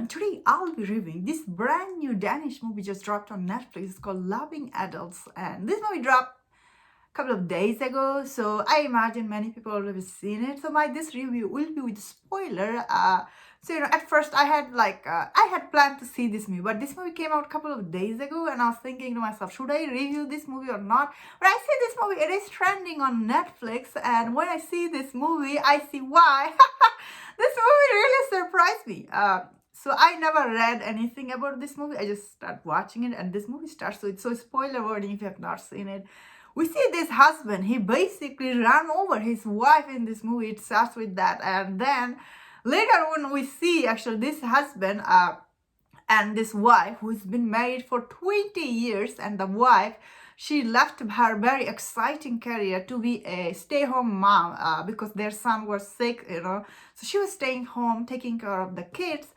and today I'll be reviewing this brand new Danish movie just dropped on Netflix. It's called Loving Adults, and this movie dropped a couple of days ago, so I imagine many people already seen it. So this review will be with spoiler. So at first I had planned to see this movie, but this movie came out a couple of days ago, and I was thinking to myself, should I review this movie or not? But I see this movie, it is trending on Netflix, and when I see this movie, I see why. This movie really surprised me. So I never read anything about this movie. I just start watching it, and this movie starts. So it's so spoiler warning if you have not seen it. We see this husband. He basically ran over his wife in this movie. It starts with that, and then later when we see actually this husband and this wife who's been married for 20 years, and the wife, she left her very exciting career to be a stay-home mom because their son was sick, So she was staying home, taking care of the kids.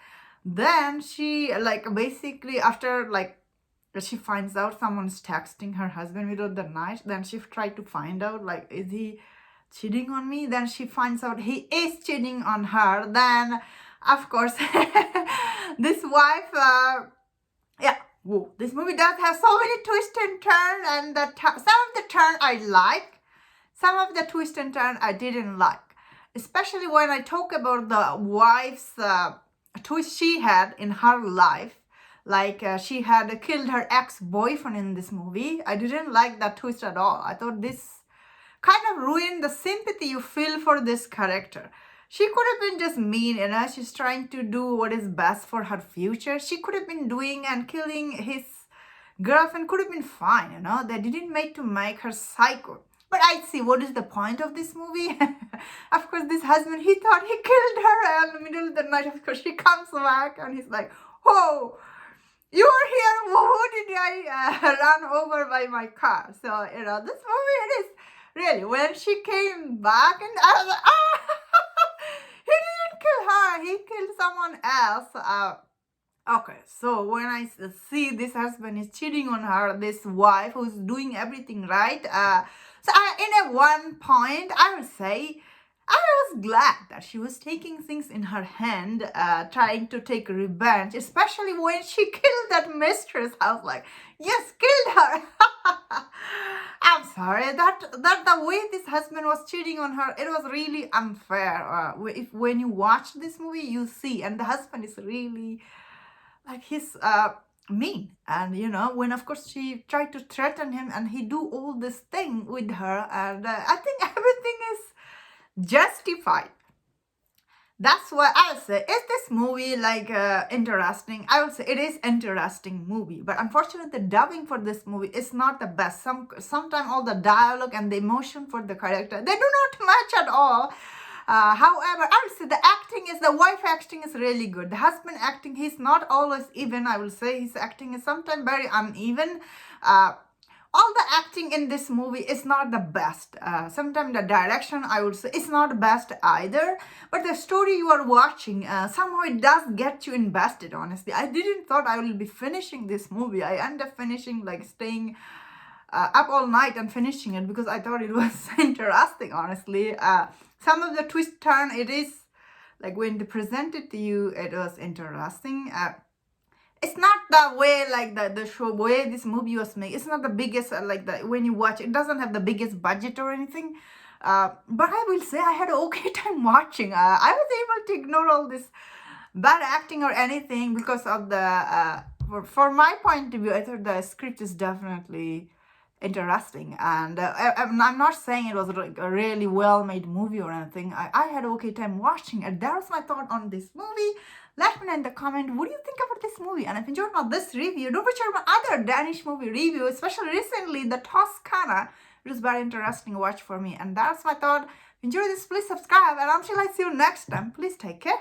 Then she basically after she finds out someone's texting her husband middle of the night. Then she tried to find out is he cheating on me? Then she finds out he is cheating on her. Then of course this wife whoa, this movie does have so many twists and turns, and some of the turn I like, some of the twist and turn I didn't like. Especially when I talk about the wife's twist she had in her life. She had killed her ex-boyfriend in this movie. I didn't like that twist at all. I thought this kind of ruined the sympathy you feel for this character. She could have been just mean, she's trying to do what is best for her future. She could have been doing and killing his girlfriend, could have been fine, They didn't make her psycho. But I see, what is the point of this movie? Of course, this husband, he thought he killed her in the middle of the night. Of course, she comes back and he's like, oh, you were here, who did I run over by my car? So, this movie, it is really, when she came back, and I was like, he didn't kill her, he killed someone else. Okay, so when I see this husband is cheating on her, this wife who's doing everything right, in one point, I would say, I was glad that she was taking things in her hand, trying to take revenge, especially when she killed that mistress. I was like, yes, killed her. I'm sorry that the way this husband was cheating on her, it was really unfair. When you watch this movie, you see, and the husband is really he's mean, and when of course she tried to threaten him, and he do all this thing with her, and I think everything is justified. That's why I would say, is this movie interesting? I would say it is interesting movie, but unfortunately the dubbing for this movie is not the best. Sometimes all the dialogue and the emotion for the character, they do not match at all. However, I would say the wife acting is really good. The husband acting, he's not always even. I will say his acting is sometimes very uneven. All the acting in this movie is not the best. Sometimes the direction, I would say, is not the best either. But the story you are watching, somehow it does get you invested, honestly. I didn't thought I will be finishing this movie. I end up finishing, staying up all night and finishing it because I thought it was interesting, honestly. Some of the twist turn, it is, when they present it to you, it was interesting. It's not the way the show way this movie was made. It's not the biggest when you watch it doesn't have the biggest budget or anything. But I will say I had an okay time watching. I was able to ignore all this bad acting or anything because of the for my point of view, I thought the script is definitely interesting, and I'm not saying it was a really well made movie or anything. I had an okay time watching it. That was my thought on this movie. Let me know in the comment, what do you think about this movie? And if you enjoyed this review, don't forget my other Danish movie review, especially recently, the Toscana. It was very interesting watch for me. And that's my thought. If you enjoyed this, please subscribe. And until I see you next time, please take care.